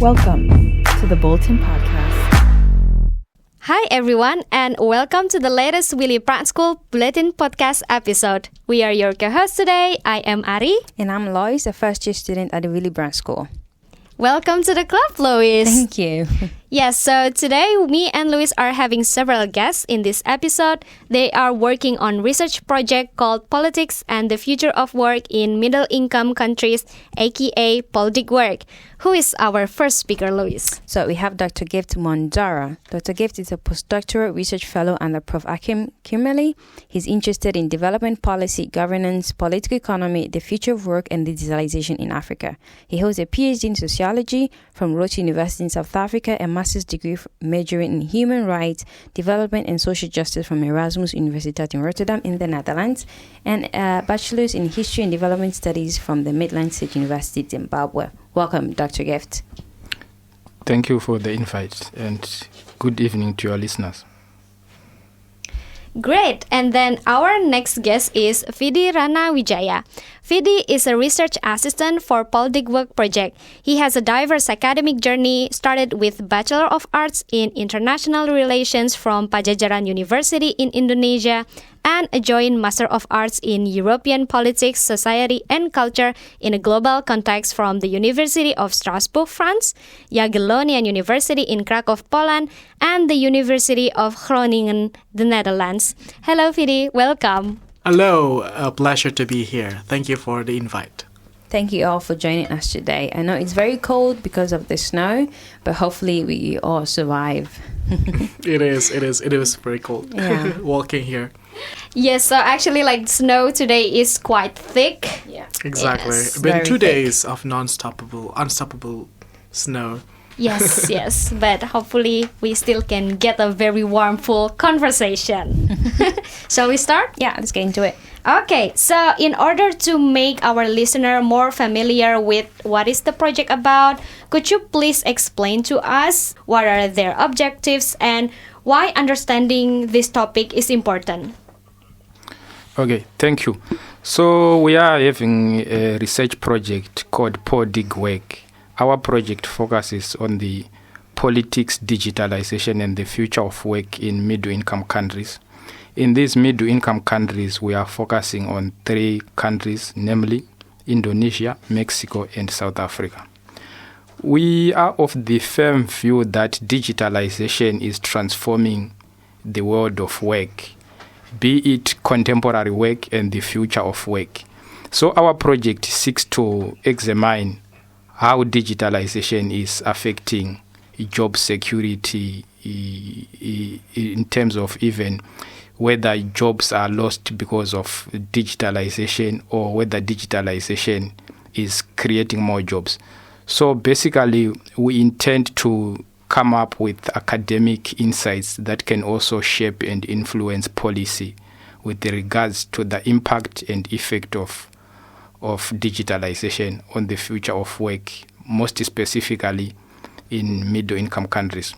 Welcome to the Bulletin podcast. Hi everyone, and welcome to the latest Willy Brandt School Bulletin podcast episode. We are your co-hosts today. I am Ari. And I'm Lois, a first-year student at the Willy Brandt School. Welcome to the club, Lois. Thank you. Yes, so today me and Luis are having several guests in this episode. They are working on research project called Politics and the Future of Work in Middle-Income Countries, aka PolDigWork. Who is our first speaker, Luis? So we have Dr. Gift Mwonzora. Dr. Gift is a post-doctoral research fellow under Prof. Kimberly. He's interested in development policy, governance, political economy, the future of work, and digitalisation in Africa. He holds a PhD in sociology from Rhodes University in South Africa, a master's degree majoring in human rights, development, and social justice from Erasmus Universiteit in Rotterdam in the Netherlands, and a bachelor's in history and development studies from the Midland State University, Zimbabwe. Welcome, Dr. Gift. Thank you for the invite and good evening to your listeners. Great. And then our next guest is Viddy Ranawijaya. Viddy is a research assistant for PolDigWork project. He has a diverse academic journey, started with Bachelor of Arts in International Relations from Pajajaran University in Indonesia and a joint Master of Arts in European Politics, Society and Culture in a global context from the University of Strasbourg, France, Jagiellonian University in Krakow, Poland, and the University of Groningen, the Netherlands. Hello, Viddy. Welcome. Hello, a pleasure to be here. Thank you for the invite. Thank you all for joining us today. I know it's very cold because of the snow, but hopefully we all survive. It is very cold. Yeah. Walking here. Yes, so actually snow today is quite thick. Yeah. Exactly. Yes. It's been Very 2 thick. days of unstoppable snow. Yes, but hopefully we still can get a very warm, full conversation. Shall we start? Yeah, let's get into it. Okay, so in order to make our listener more familiar with what is the project about, could you please explain to us what are their objectives and why understanding this topic is important? Okay, thank you. So we are having a research project called PolDigWork. Our project focuses on the politics, digitalisation, and the future of work in middle-income countries. In these middle-income countries, we are focusing on 3 countries, namely Indonesia, Mexico, and South Africa. We are of the firm view that digitalisation is transforming the world of work, be it contemporary work and the future of work. So our project seeks to examine how digitalization is affecting job security in terms of even whether jobs are lost because of digitalization or whether digitalization is creating more jobs. So basically, we intend to come up with academic insights that can also shape and influence policy with regards to the impact and effect of digitalization on the future of work, most specifically in middle-income countries.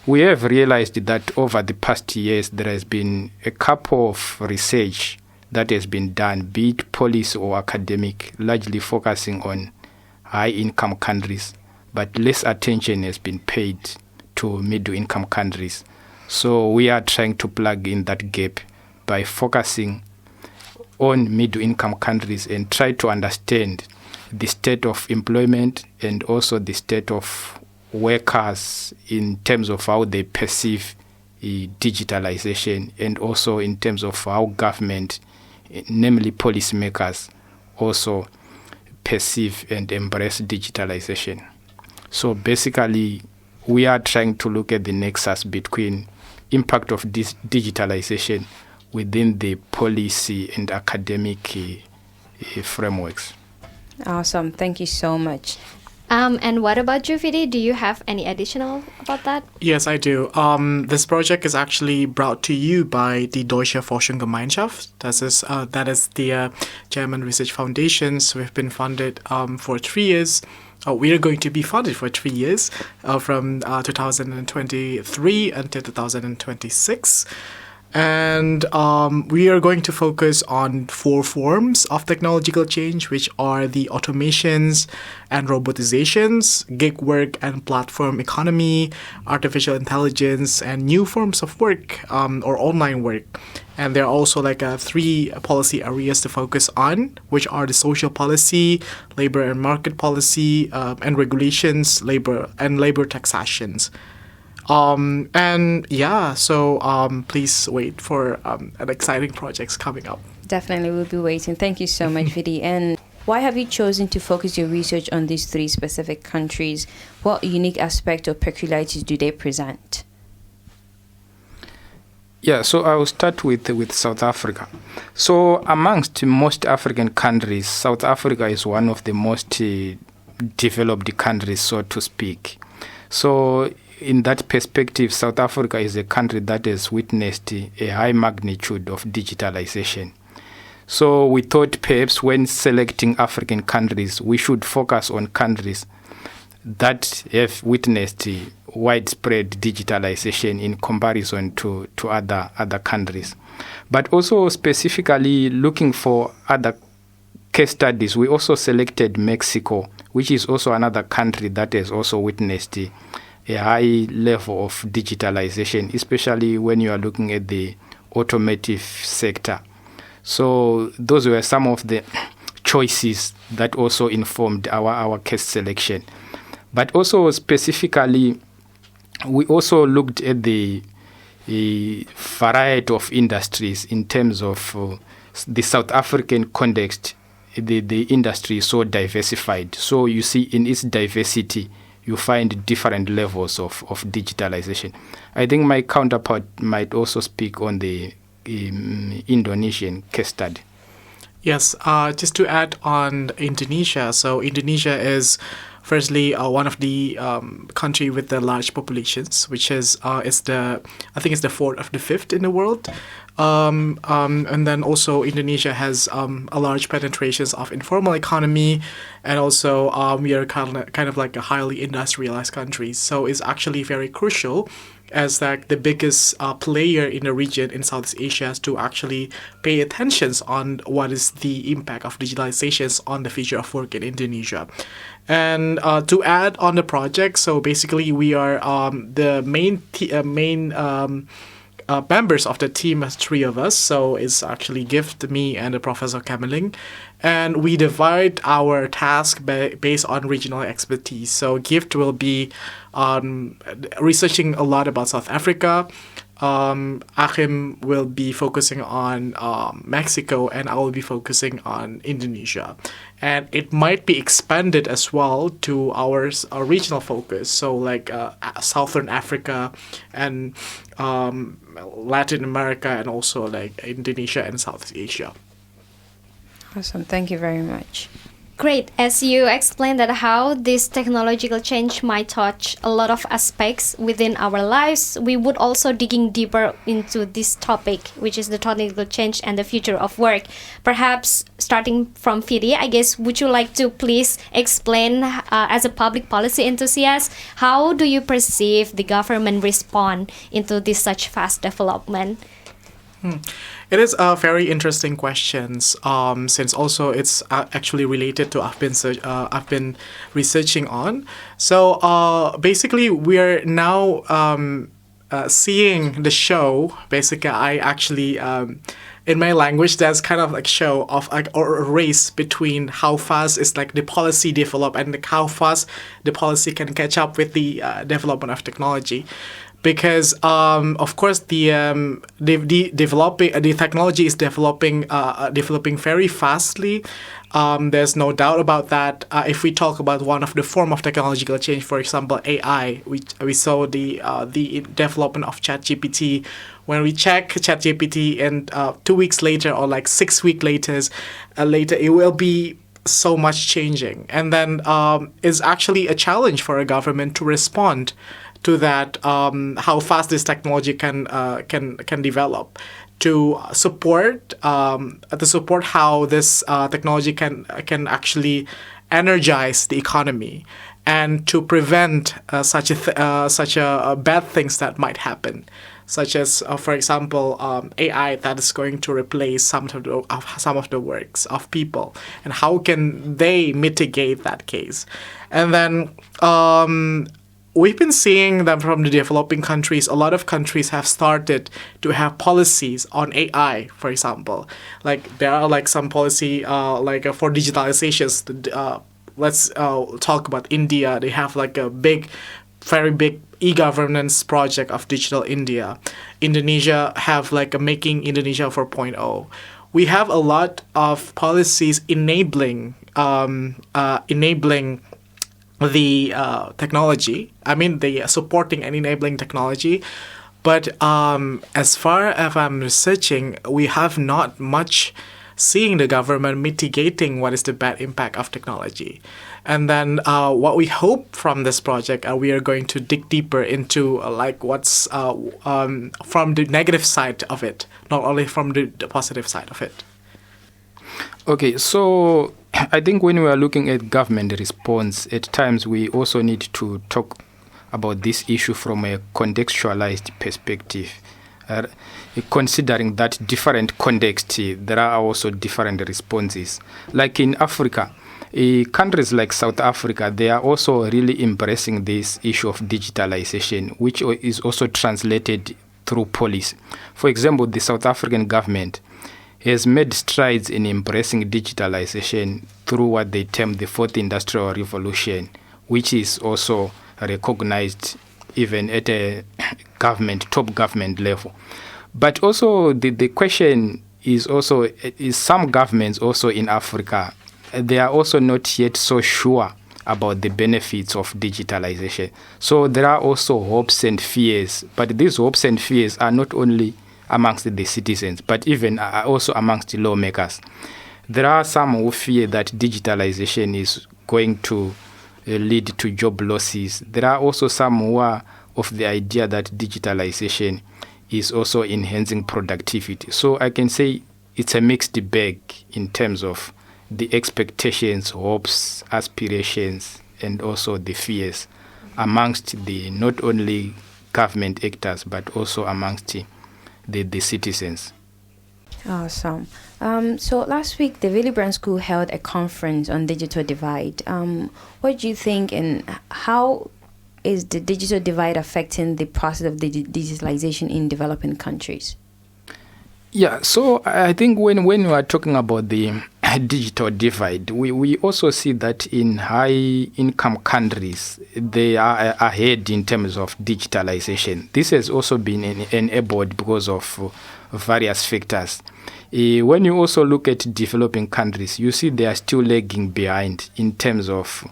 We have realized that over the past years, there has been a couple of research that has been done, be it policy or academic, largely focusing on high-income countries, but less attention has been paid to middle-income countries. So we are trying to plug in that gap by focusing on middle-income countries and try to understand the state of employment and also the state of workers in terms of how they perceive digitalization and also in terms of how government, namely policymakers, also perceive and embrace digitalization. So basically, we are trying to look at the nexus between impact of this digitalization within the policy and academic frameworks. Awesome. Thank you so much. And what about you, Viddy? Do you have any additional about that? Yes, I do. This project is actually brought to you by the Deutsche Forschungsgemeinschaft. That is the German research foundations. We've been funded for 3 years. We are going to be funded for 3 years from 2023 until 2026. And we are going to focus on 4 forms of technological change, which are the automations and robotizations, gig work and platform economy, artificial intelligence, and new forms of work or online work. And there are also 3 policy areas to focus on, which are the social policy, labor and market policy, and regulations, labor taxations. Please wait for an exciting projects coming up. Definitely, we'll be waiting. Thank you so much, Viddy. And why have you chosen to focus your research on these 3 specific countries? What unique aspect or peculiarities do they present? Yeah, so I will start with South Africa. So amongst most African countries, South Africa is one of the most developed countries, so to speak. So in that perspective, South Africa is a country that has witnessed a high magnitude of digitalization. So we thought perhaps when selecting African countries, we should focus on countries that have witnessed widespread digitalization in comparison to other countries. But also specifically looking for other case studies, we also selected Mexico, which is also another country that has also witnessed a high level of digitalization, especially when you are looking at the automotive sector. So those were some of the choices that also informed our case selection. But also specifically, we also looked at the variety of industries in terms of the South African context. The industry is so diversified. So you see in its diversity, you find different levels of digitalization. I think my counterpart might also speak on the Indonesian case study. Yes, just to add on Indonesia. So Indonesia is firstly one of the country with the large populations, which is it's the 4th or the 5th in the world. And then also Indonesia has a large penetrations of informal economy, and also we are kind of like a highly industrialized country. So it's actually very crucial as like the biggest player in the region in Southeast Asia to actually pay attention on what is the impact of digitalizations on the future of work in Indonesia. And to add on the project, so basically we are the main members of the team, 3 of us. So it's actually Gift, me, and the Professor Kameling. And we divide our task based on regional expertise. So Gift will be researching a lot about South Africa. Achim will be focusing on Mexico, and I will be focusing on Indonesia. And it might be expanded as well to our regional focus, so like Southern Africa and Latin America, and also like Indonesia and Southeast Asia. Awesome. Thank you very much. Great. As you explained that how this technological change might touch a lot of aspects within our lives, we would also digging deeper into this topic, which is the technological change and the future of work. Perhaps starting from Viddy, I guess, would you like to please explain as a public policy enthusiast, how do you perceive the government respond into this such fast development? It is a very interesting question, since also it's actually related to I've been researching on. So basically, we are now seeing the show. Basically, I actually in my language, there's kind of like show of like or a race between how fast is like the policy develop and like how fast the policy can catch up with the development of technology. Because of course the technology is developing very fastly. There's no doubt about that. If we talk about one of the form of technological change, for example, AI, we saw the development of ChatGPT. When we check ChatGPT, and 2 weeks later or like 6 weeks later, it will be so much changing, and then it's actually a challenge for a government to respond to that, how fast this technology can develop, to support how this technology can actually energize the economy, and to prevent such a bad things that might happen. such as, for example, AI that is going to replace some of the works of people, and how can they mitigate that case? And then we've been seeing that from the developing countries, a lot of countries have started to have policies on AI, for example. Like there are like some policy for digitalizations. Let's talk about India. They have like a very big e-governance project of Digital India. Indonesia have like a Making Indonesia 4.0. We have a lot of policies enabling the technology. I mean, the supporting and enabling technology. But as far as I'm researching, we have not much seeing the government mitigating what is the bad impact of technology. And then what we hope from this project, we are going to dig deeper into what's from the negative side of it, not only from the positive side of it. Okay, so I think when we are looking at government response, at times we also need to talk about this issue from a contextualized perspective. Considering that different context, there are also different responses. Like in Africa, countries like South Africa, they are also really embracing this issue of digitalization, which is also translated through policy. For example, the South African government has made strides in embracing digitalization through what they term the Fourth Industrial Revolution, which is also recognized even at a top government level. But also the question is some governments also in Africa, they are also not yet so sure about the benefits of digitalization. So there are also hopes and fears, but these hopes and fears are not only amongst the citizens, but even also amongst the lawmakers. There are some who fear that digitalization is going to lead to job losses. There are also some who are of the idea that digitalization is also enhancing productivity. So I can say it's a mixed bag in terms of the expectations, hopes, aspirations, and also the fears amongst the not only government actors, but also amongst the citizens. Awesome. So last week, the Brandt School held a conference on digital divide. What do you think, and how is the digital divide affecting the process of digitalization in developing countries? Yeah, so I think when we are talking about the digital divide, we also see that in high-income countries, they are ahead in terms of digitalization. This has also been enabled because of various factors. When you also look at developing countries, you see they are still lagging behind in terms of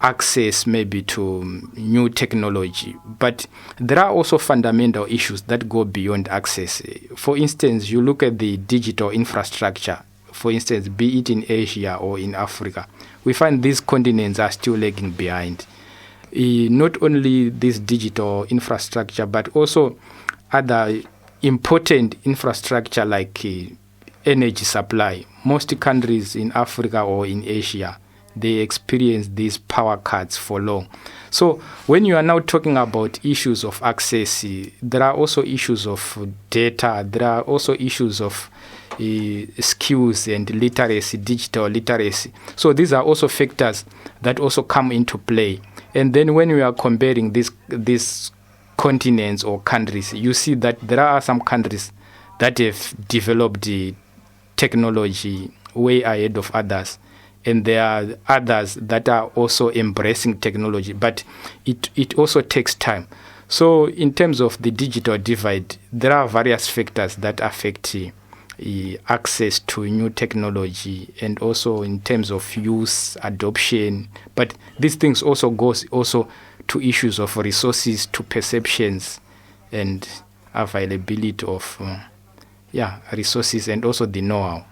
access maybe to new technology. But there are also fundamental issues that go beyond access. For instance, you look at the digital infrastructure, for instance, be it in Asia or in Africa, we find these continents are still lagging behind. Not only this digital infrastructure, but also other important infrastructure like energy supply. Most countries in Africa or in Asia, they experience these power cuts for long. So when you are now talking about issues of access, there are also issues of data, there are also issues of skills and literacy, digital literacy. So these are also factors that also come into play. And then when we are comparing these continents or countries, you see that there are some countries that have developed the technology way ahead of others. And there are others that are also embracing technology, but it also takes time. So in terms of the digital divide, there are various factors that affect access to new technology, and also in terms of use, adoption. But these things also goes also to issues of resources, to perceptions, and availability of resources, and also the know-how.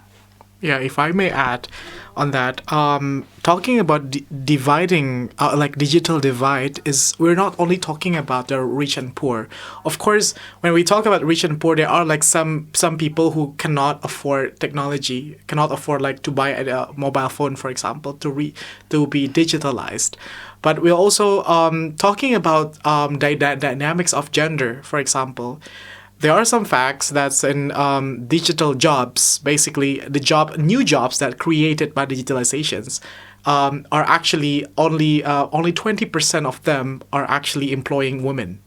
Yeah, if I may add on that, talking about dividing, like digital divide, is we're not only talking about the rich and poor. Of course, when we talk about rich and poor, there are like some people who cannot afford technology, cannot afford like to buy a mobile phone, for example, to be digitalized. But we're also talking about dynamics of gender, for example. There are some facts that's in digital jobs, basically new jobs that created by digitalizations are actually only 20% of them are actually employing women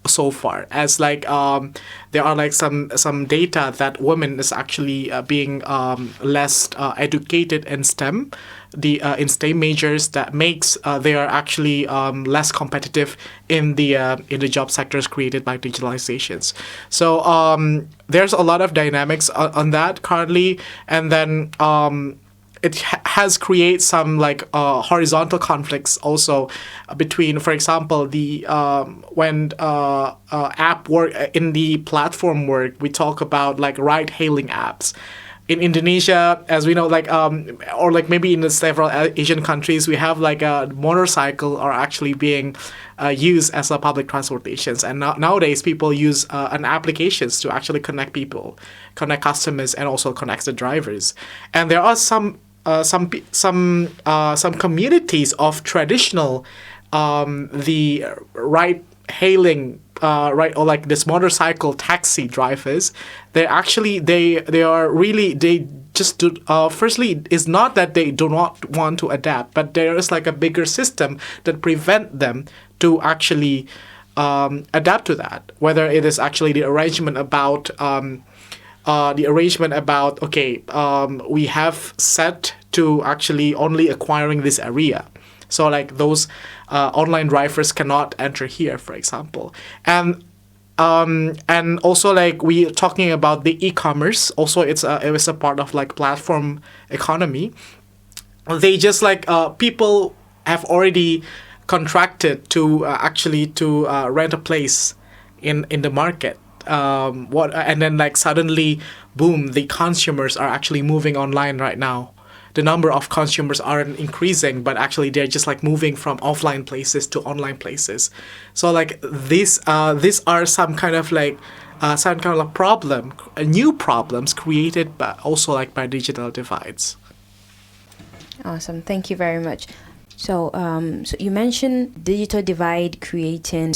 so far. As like there are like some data that women is actually being less educated in STEM, in STEM majors, that makes they are actually less competitive in the job sectors created by digitalizations. So there's a lot of dynamics on that currently, and then it has created some like horizontal conflicts also between, for example, the when app work in the platform work, we talk about like ride hailing apps. In Indonesia, as we know, like or like maybe in the several Asian countries, we have like a motorcycle are actually being used as a public transportations, and nowadays people use an applications to actually connect people, connect customers, and also connect the drivers. And there are some communities of traditional the ride hailing or like this motorcycle taxi drivers. They actually they are really, they just do, firstly, it's not that they do not want to adapt, but there is like a bigger system that prevent them to actually adapt to that, whether it is actually the arrangement about okay, we have set to actually only acquiring this area. So like those online drivers cannot enter here, for example. And also like we talking about the e-commerce. Also, it was a part of like platform economy. They just like people have already contracted to rent a place in the market. And then like suddenly, boom, the consumers are actually moving online right now. The number of consumers aren't increasing, but actually they're just like moving from offline places to online places. So like these are some kind of like new problems created, but also like by digital divides. Awesome, thank you very much. So so you mentioned digital divide creating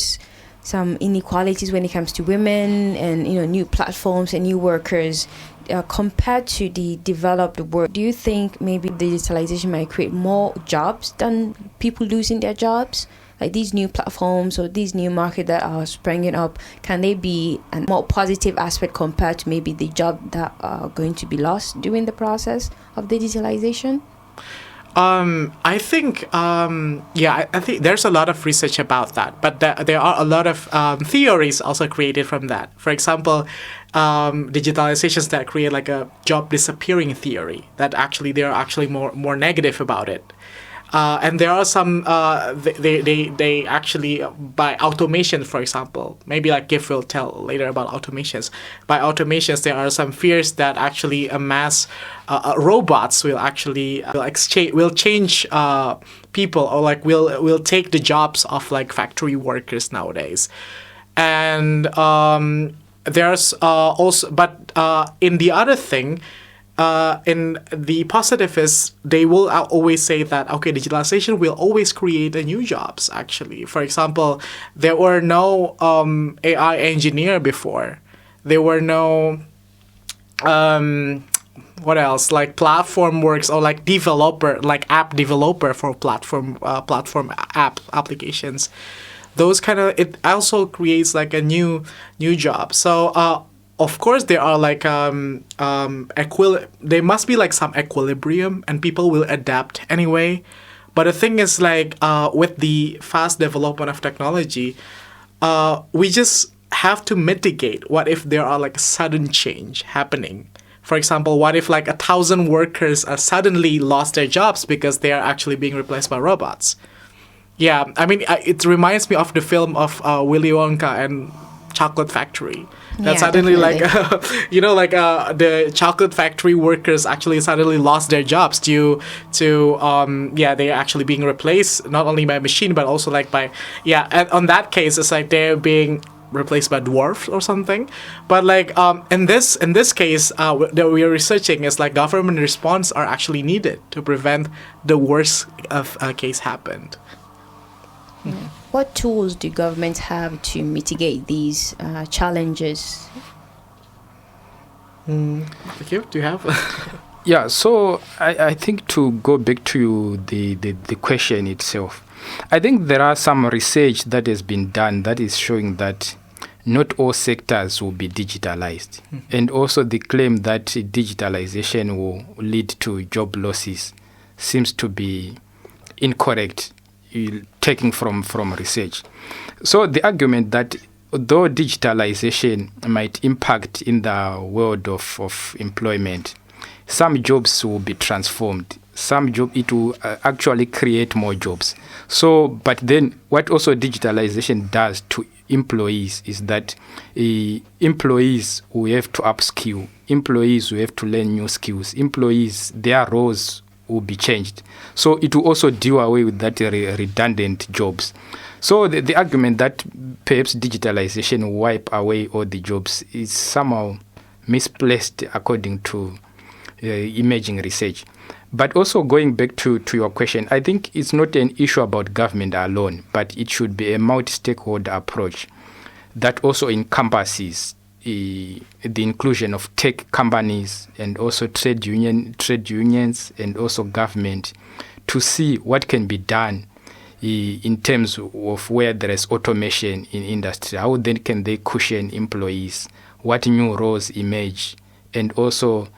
some inequalities when it comes to women and new platforms and new workers. Compared to the developed world, do you think maybe digitalization might create more jobs than people losing their jobs? Like these new platforms or these new markets that are springing up, can they be a more positive aspect compared to maybe the job that are going to be lost during the process of digitalization? I think, I think there's a lot of research about that, but there are a lot of theories also created from that. For example, digitalizations that create like a job disappearing theory, that actually they are actually more negative about it. And there are some they actually by automation, for example, maybe like Gift will tell later about automations. By automations, there are some fears that actually robots will actually will change people, or like will take the jobs of like factory workers nowadays. And there's also, but in the other thing. In the positive is they will always say that, okay, digitalization will always create new jobs, actually. For example, there were no AI engineer before. There were no, what else, like platform works or like developer, like app developer for platform app applications. Those kind of, it also creates like a new job. So, of course, there are like there must be like some equilibrium, and people will adapt anyway. But the thing is, like with the fast development of technology, we just have to mitigate. What if there are like a sudden change happening? For example, what if like 1,000 workers suddenly lost their jobs because they are actually being replaced by robots? Yeah, I mean, it reminds me of the film of Willy Wonka and chocolate factory. That Yeah, suddenly, definitely. the chocolate factory workers actually suddenly lost their jobs due to they're actually being replaced not only by machine but also and on that case it's like they're being replaced by dwarfs or something. But in this case that we are researching is like government response are actually needed to prevent the worst of case happened. What tools do governments have to mitigate these challenges? Thank you. Do you have? Yeah, so I think to go back to the question itself, I think there are some research that has been done that is showing that not all sectors will be digitalized. And also the claim that digitalization will lead to job losses seems to be incorrect, taking from research. So the argument that though digitalization might impact in the world of employment, some jobs will be transformed. It will actually create more jobs. So, but then what also digitalization does to employees is that employees will have to upskill. Employees will have to learn new skills. Employees, their roles will be changed. So it will also do away with that redundant jobs. So the argument that perhaps digitalization will wipe away all the jobs is somehow misplaced according to emerging research. But also going back to your question, I think it's not an issue about government alone, but it should be a multi-stakeholder approach that also encompasses the inclusion of tech companies and also trade unions and also government to see what can be done in terms of where there is automation in industry. How then can they cushion employees? What new roles emerge? And also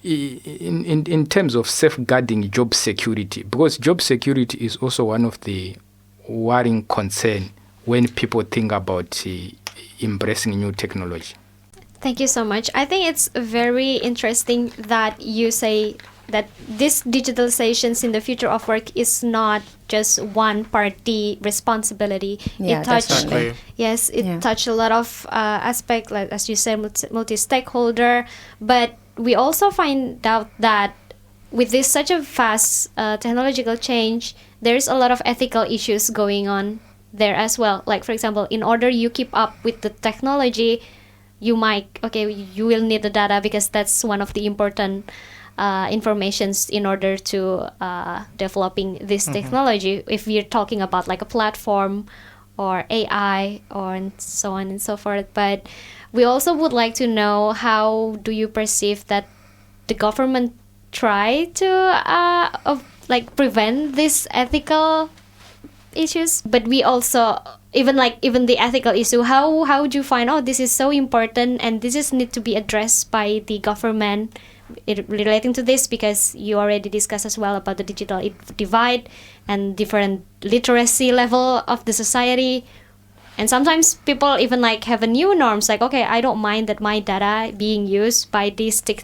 in terms of safeguarding job security, because job security is also one of the worrying concern when people think about embracing new technology. Thank you so much. I think it's very interesting that you say that this digitalizations in the future of work is not just one party responsibility. Yeah, it touched definitely. yes, it touched a lot of aspect, like as you said, multi-stakeholder. But we also find out that with this such a fast technological change, there's a lot of ethical issues going on there as well. Like for example, in order you keep up with the technology, you will need the data because that's one of the important informations in order to developing this technology. If we're talking about like a platform or AI or and so on and so forth. But we also would like to know, how do you perceive that the government try to prevent these ethical issues? But we also even the ethical issue, how would you find, this is so important and this is need to be addressed by the government relating to this, because you already discussed as well about the digital divide and different literacy level of the society. And sometimes people even have a new norms, I don't mind that my data being used by these tech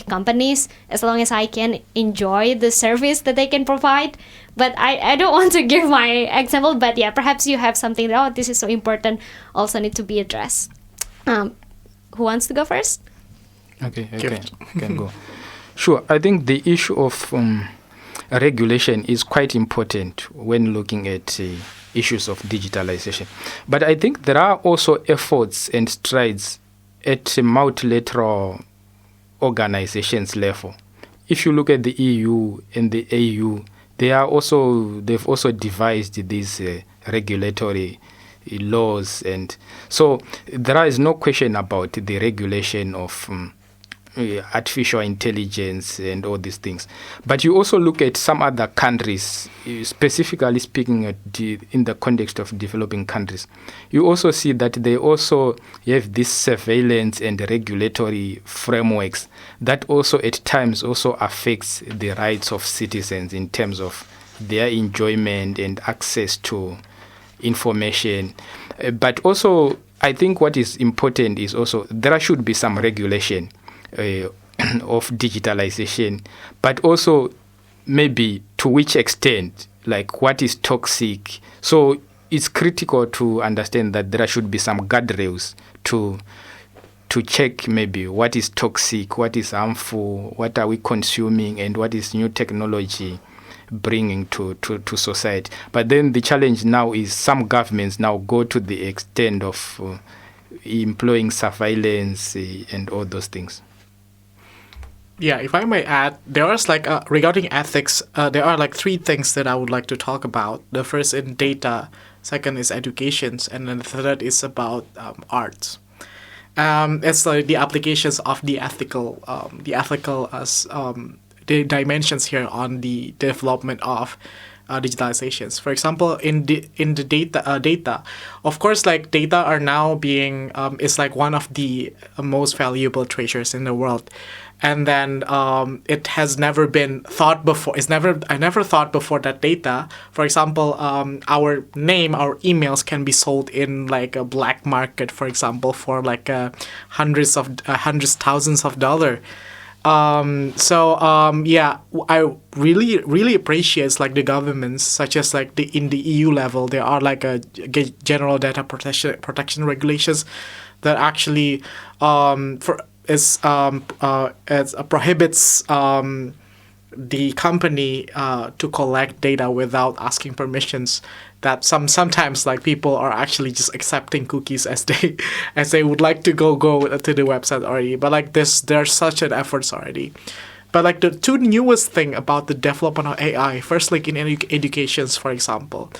companies as long as I can enjoy the service that they can provide. But I don't want to give my example, but yeah, perhaps you have something that, this is so important, also need to be addressed. Who wants to go first? Okay, I can go. Sure, I think the issue of regulation is quite important when looking at issues of digitalization. But I think there are also efforts and strides at multilateral organizations level. If you look at the EU and the AU, they've also devised these regulatory laws, and so there is no question about the regulation of artificial intelligence and all these things. But you also look at some other countries, specifically speaking in the context of developing countries, you also see that they also have this surveillance and regulatory frameworks that also at times also affects the rights of citizens in terms of their enjoyment and access to information. But also I think what is important is also there should be some regulation of digitalization, but also maybe to which extent, like what is toxic. So it's critical to understand that there should be some guardrails to check maybe what is toxic, what is harmful, what are we consuming, and what is new technology bringing to society. But then the challenge now is some governments now go to the extent of employing surveillance and all those things. Yeah, if I may add, there is regarding ethics, there are like three things that I would like to talk about. The first is data, second is education, and then the third is about arts. It's like the applications of the ethical the dimensions here on the development of digitalizations. For example, in the data, of course, like data are now being is like one of the most valuable treasures in the world. And then it has never been thought before. I never thought before that data, for example, our name, our emails can be sold in like a black market, for example, for like hundreds thousands of dollars. I really appreciate like the governments, such as like in the EU level, there are like a general data protection regulations that actually prohibits the company to collect data without asking permissions. That sometimes like people are actually just accepting cookies as they would like to go to the website already. But like there's such an efforts already. But like the two newest thing about the development of AI, first like in educations, for example,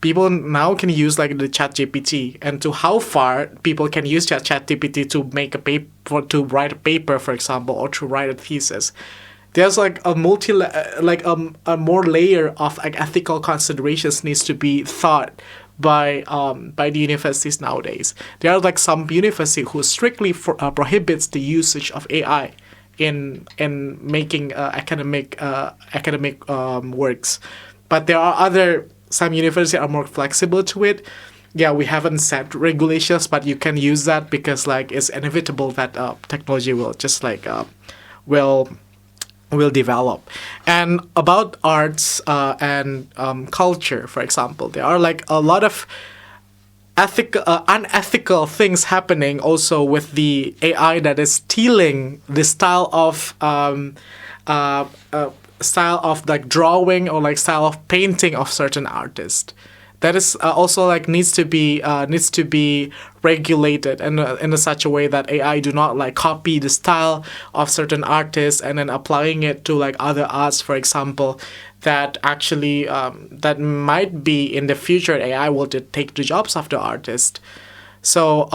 people now can use like the ChatGPT, and to how far people can use ChatGPT to make a paper, to write a paper, for example, or to write a thesis. There's like a more layer of like ethical considerations needs to be thought by the universities nowadays. There are like some university who strictly prohibits the usage of AI in making academic works, but there are some universities are more flexible to it. Yeah, we haven't set regulations, but you can use that because like it's inevitable that technology will just like will develop. And about arts and culture, for example, there are like a lot of unethical things happening also with the AI that is stealing the style of like drawing or like style of painting of certain artists. That is also like needs to be regulated in such a way that AI do not like copy the style of certain artists and then applying it to like other arts, for example, that actually that might be in the future AI will take the jobs of the artist. So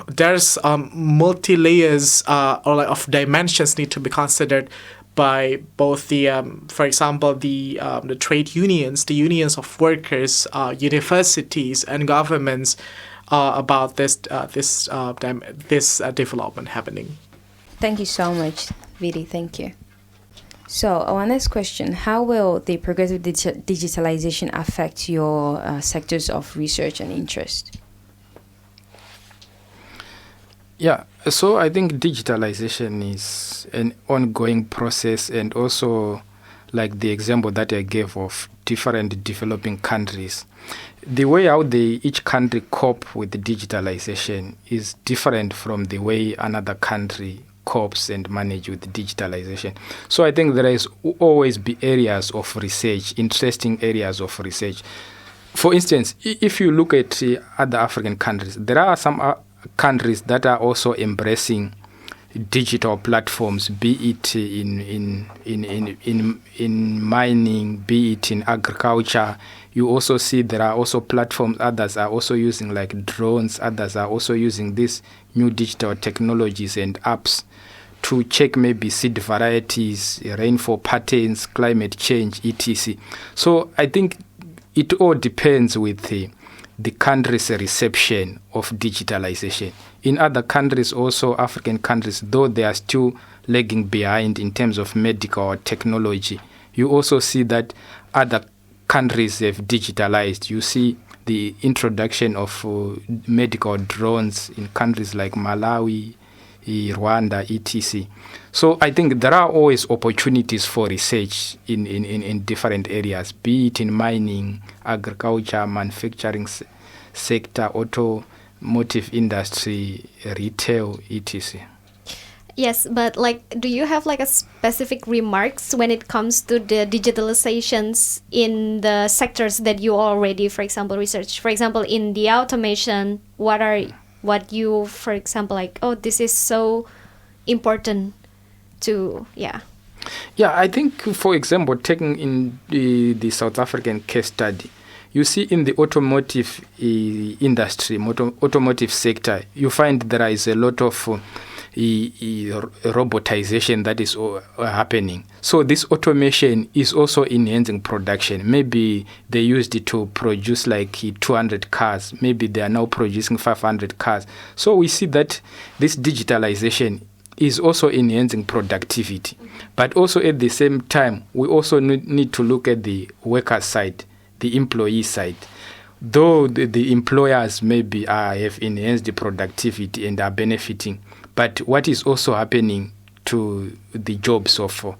there's multi layers or like of dimensions need to be considered by both the, for example, the trade unions, the unions of workers, universities, and governments about this development happening. Thank you so much, Viddy. Thank you. So our next question: how will the progressive digitalization affect your sectors of research and interest? Yeah, so I think digitalization is an ongoing process, and also like the example that I gave of different developing countries, the way how each country cope with the digitalization is different from the way another country copes and manage with digitalization. So I think there is always be areas of research, interesting areas of research. For instance, if you look at other African countries, there are some countries that are also embracing digital platforms, be it in mining, be it in agriculture. You also see there are also platforms, others are also using like drones, others are also using these new digital technologies and apps to check maybe seed varieties, rainfall patterns, climate change, etc. So I think it all depends with the country's reception of digitalization. In other countries, also African countries, though they are still lagging behind in terms of medical technology, you also see that other countries have digitalized. You see the introduction of medical drones in countries like Malawi, Rwanda, etc. So I think there are always opportunities for research in different areas, be it in mining, agriculture, manufacturing sector, automotive industry, retail, etc. Yes, but do you have a specific remarks when it comes to the digitalizations in the sectors that you already, for example, research? For example, in the automation, what you, for example, this is so important to, yeah. Yeah, I think, for example, taking in the South African case study, you see in the automotive industry, automotive sector, you find there is a lot of robotization that is happening. So this automation is also enhancing production. Maybe they used it to produce 200 cars. Maybe they are now producing 500 cars. So we see that this digitalization is also enhancing productivity. But also at the same time, we also need to look at the worker side, the employee side. Though the employers maybe have enhanced the productivity and are benefiting, but what is also happening to the jobs of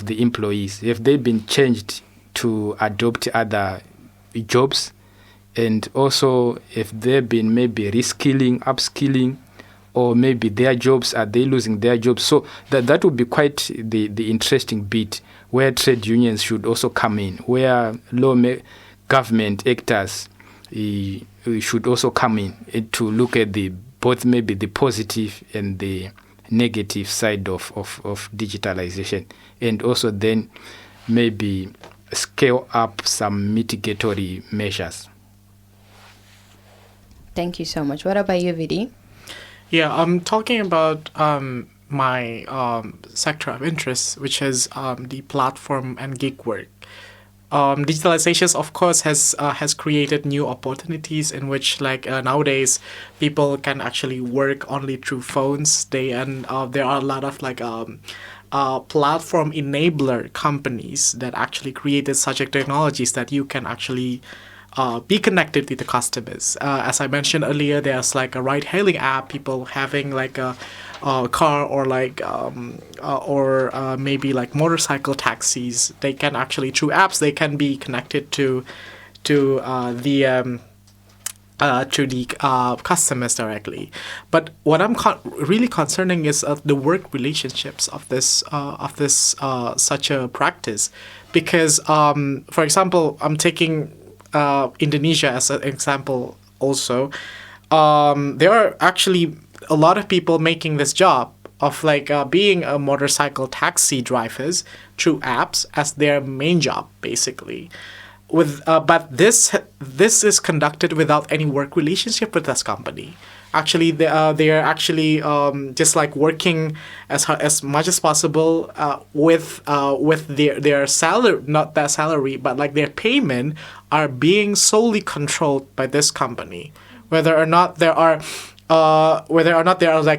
the employees? Have they been changed to adopt other jobs? And also, have there been maybe reskilling, upskilling, or maybe their jobs, are they losing their jobs? So that would be quite the interesting bit where trade unions should also come in, where government actors should also come in to look at both maybe the positive and the negative side of digitalization, and also then maybe scale up some mitigatory measures. Thank you so much. What about you, Viddy? Yeah, I'm talking about my sector of interest, which is the platform and gig work. Digitalization, of course, has created new opportunities in which, nowadays, people can actually work only through phones. There are a lot of platform enabler companies that actually created such technologies that you can actually be connected with the customers. As I mentioned earlier, there's a ride-hailing app, people having a car or maybe motorcycle taxis. They can actually, through apps, they can be connected to the customers directly. But what I'm really concerning is the work relationships of this such a practice, because for example, I'm taking Indonesia as an example also. There are actually a lot of people making this job of being a motorcycle taxi drivers through apps as their main job, basically. But this is conducted without any work relationship with this company. Actually, they are actually just working as much as possible with their salary, not their salary, but their payment are being solely controlled by this company. Whether or not there are a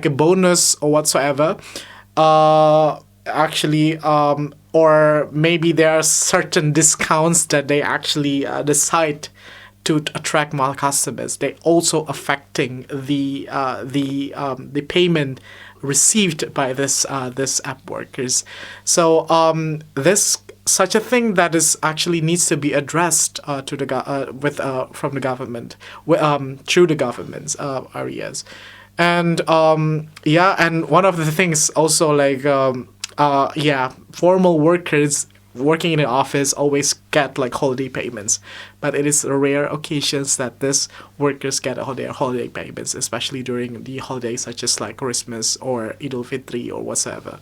bonus or whatsoever, or maybe there are certain discounts that they actually decide to attract more customers. They also affecting the payment received by this app workers. So such a thing that is actually needs to be addressed from the government through the government's areas. And and one of the things also formal workers working in an office always get holiday payments, but it is rare occasions that these workers get their holiday payments, especially during the holidays such as Christmas or Eid al-Fitr or whatsoever.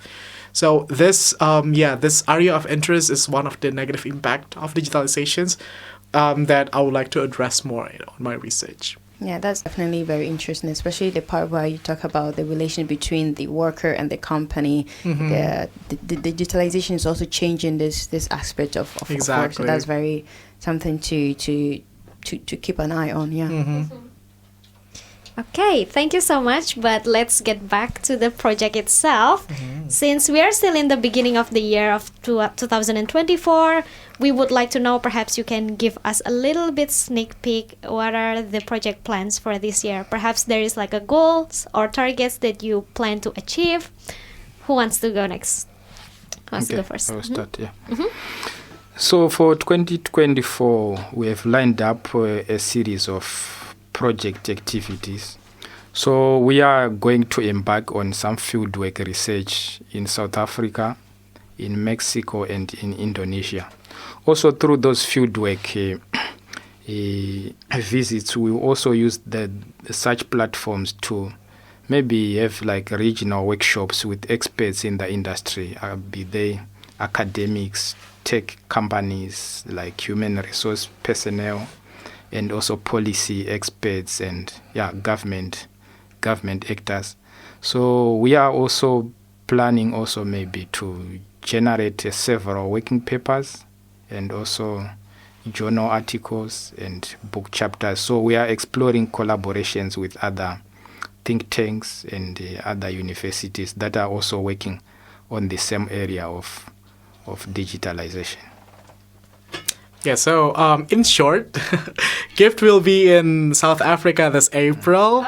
So this area of interest is one of the negative impact of digitalizations that I would like to address more on my research. Yeah, that's definitely very interesting, especially the part where you talk about the relation between the worker and the company. Mm-hmm. The digitalization is also changing this aspect of exactly. work. So that's very something to keep an eye on. Yeah. Mm-hmm. Okay, thank you so much. But let's get back to the project itself. Since we are still in the beginning of the year of 2024, we would like to know, perhaps you can give us a little bit sneak peek. What are the project plans for this year? Perhaps there is like a goals or targets that you plan to achieve. Who wants to go next? Who wants to go first? I'll start, So for 2024, we have lined up a series of project activities. So we are going to embark on some fieldwork research in South Africa, in Mexico, and in Indonesia. Also through those fieldwork visits, we will also use such platforms to maybe have like regional workshops with experts in the industry, be they academics, tech companies, like human resource personnel, and also policy experts and government actors. So we are also planning also maybe to generate several working papers and also journal articles and book chapters. So we are exploring collaborations with other think tanks and other universities that are also working on the same area of digitalization. Yeah, so in short, Gift will be in South Africa this April.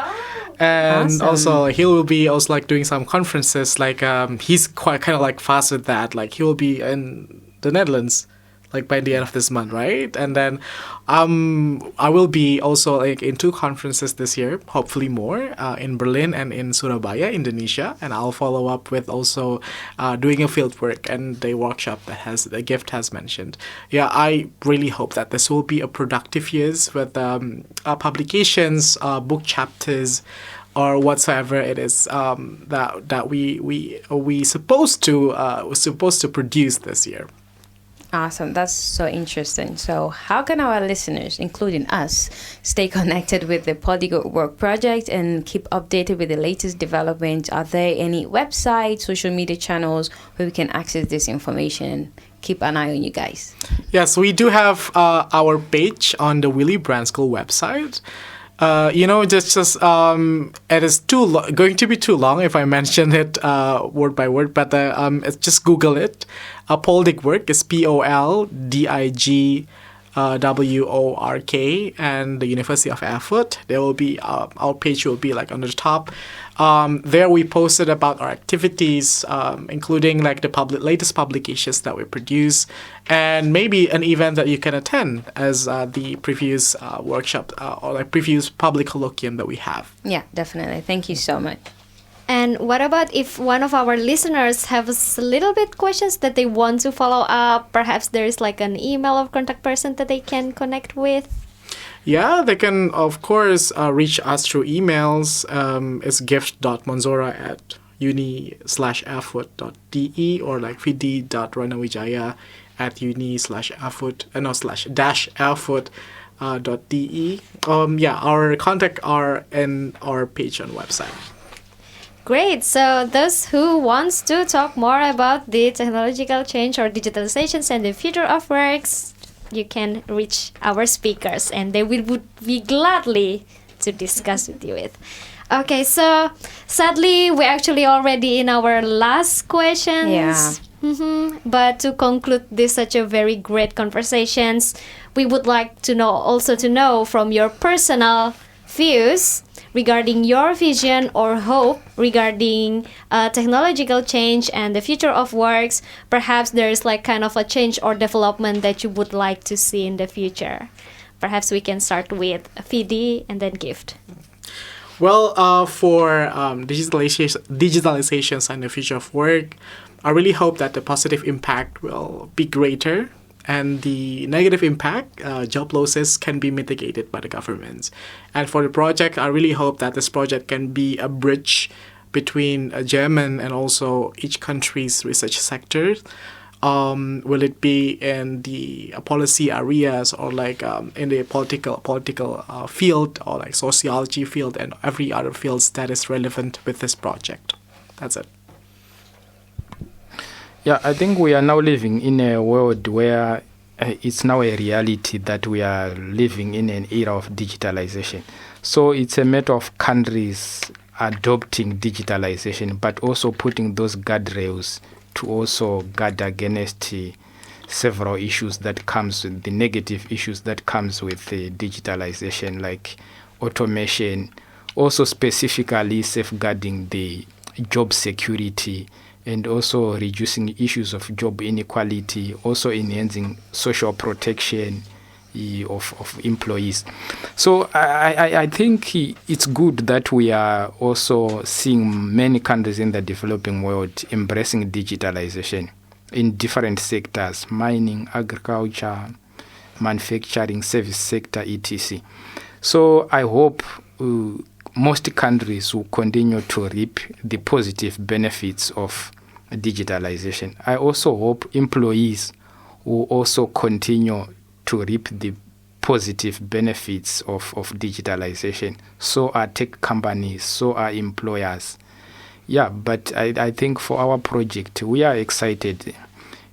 And Awesome. also he will be also like doing some conferences, like he's quite kind of like fast with that. Like he will be in the Netherlands like by the end of this month, right? And then I will be also like in 2 conferences this year, hopefully more, in Berlin and in Surabaya, Indonesia. And I'll follow up with also doing a field work and the workshop that the Gift has mentioned. Yeah, I really hope that this will be a productive years with publications, book chapters, or whatsoever it is that we supposed to produce this year. Awesome. That's so interesting. So how can our listeners, including us, stay connected with the PolDigWork project and keep updated with the latest developments? Are there any websites, social media channels where we can access this information? Keep an eye on you guys. Yes, we do have our page on the Willy Brandt School website. It is going to be too long if I mention it word by word, but just Google it. PolDigWork is PolDigWork, and the University of Erfurt. There will be our page will be like on the top. There we posted about our activities, including like the latest publications that we produce, and maybe an event that you can attend as the previous workshop or like previous public colloquium that we have. Yeah, definitely. Thank you so much. And what about if one of our listeners has a little bit questions that they want to follow up? Perhaps there is like an email of contact person that they can connect with? Yeah, they can, of course, reach us through emails. It's gift.mwonzora@uni/erfurt.de or like viddy.ranawijaya@uni/erfurt.de. Our contact are in our page on website. Great. So those who wants to talk more about the technological change or digitalizations and the future of works, you can reach our speakers and they would be gladly to discuss with you with. Okay, so sadly we're actually already in our last questions. Yeah. But to conclude this such a very great conversations, we would like to know from your personal views regarding your vision or hope regarding technological change and the future of works. Perhaps there is like kind of a change or development that you would like to see in the future. Perhaps we can start with Viddy and then Gift. Well, for digitalizations and the future of work, I really hope that the positive impact will be greater and the negative impact, job losses, can be mitigated by the governments. And for the project, I really hope that this project can be a bridge between German and also each country's research sectors. Will it be in the policy areas or like in the political field or like sociology field and every other fields that is relevant with this project? That's it. Yeah, I think we are now living in a world where it's now a reality that we are living in an era of digitalization. So it's a matter of countries adopting digitalization, but also putting those guardrails to also guard against several issues that comes with the negative issues that comes with digitalization, like automation, also specifically safeguarding the job security and also reducing issues of job inequality, also enhancing social protection of employees. So I think it's good that we are also seeing many countries in the developing world embracing digitalization in different sectors: mining, agriculture, manufacturing, service sector, etc. So I hope most countries will continue to reap the positive benefits of digitalization. I also hope employees will also continue to reap the positive benefits of digitalization. So are tech companies, so are employers. Yeah, but I think for our project, we are excited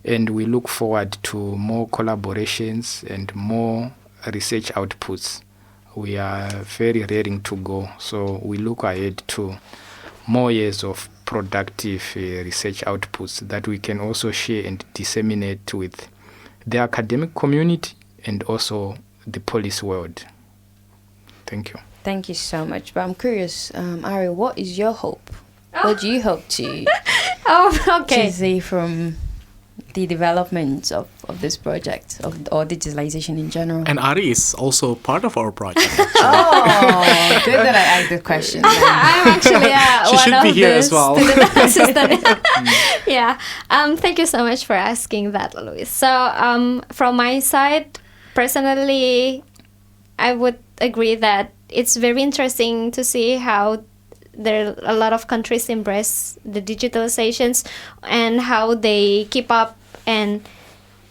and we look forward to more collaborations and more research outputs. We are very raring to go, so we look ahead to more years of productive research outputs that we can also share and disseminate with the academic community and also the policy world. Thank you. Thank you so much. But I'm curious, Ari, what is your hope? What do you hope to, to see from the development of this project or digitalization in general? And Ari is also part of our project. Oh, good that I asked the question. I'm actually She one should of be here the as well. student assistant. Yeah. Thank you so much for asking that, Louis. So from my side, personally, I would agree that it's very interesting to see how there are a lot of countries embrace the digitalizations and how they keep up, and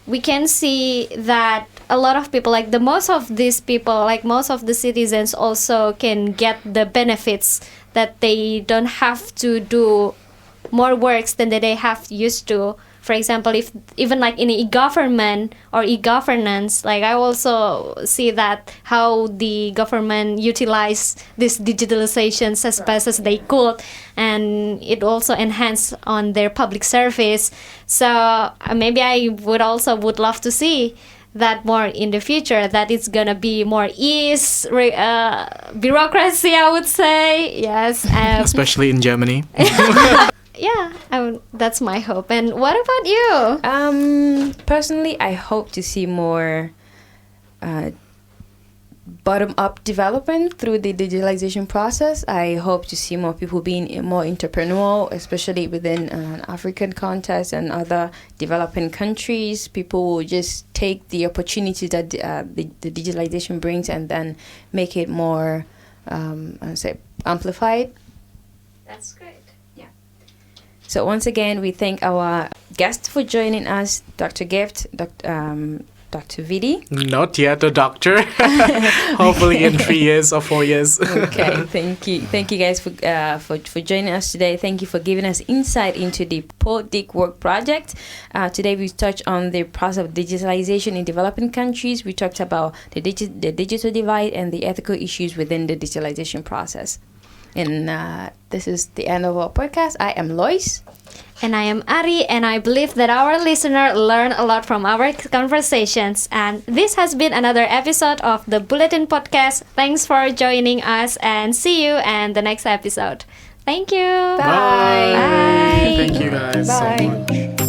we can see that a lot of people, like most of these people, like most of the citizens, also can get the benefits that they don't have to do more works than they have used to. For example, if even like in e-government or e-governance, like I also see that how the government utilize these digitalizations as best as they could, and it also enhance on their public service. So maybe I would love to see that more in the future, that it's gonna be more bureaucracy, I would say. Yes. Especially in Germany. Yeah, that's my hope. And what about you? Personally, I hope to see more bottom-up development through the digitalization process. I hope to see more people being more entrepreneurial, especially within an African context and other developing countries. People will just take the opportunity that the digitalization brings and then make it more, amplified. That's great. So once again, we thank our guests for joining us, Dr. Gift, Dr. Viddy. Not yet a doctor. Hopefully in 3 years or 4 years. Okay, thank you. Thank you guys for joining us today. Thank you for giving us insight into the PolDigWork project. Today we touched on the process of digitalization in developing countries. We talked about the digital divide and the ethical issues within the digitalization process. And this is the end of our podcast. I am Lois. And I am Ari, and I believe that our listener learned a lot from our conversations. And this has been another episode of the Bulletin podcast. Thanks for joining us, and see you in the next episode. Thank you. Bye. Bye. Thank you guys so much.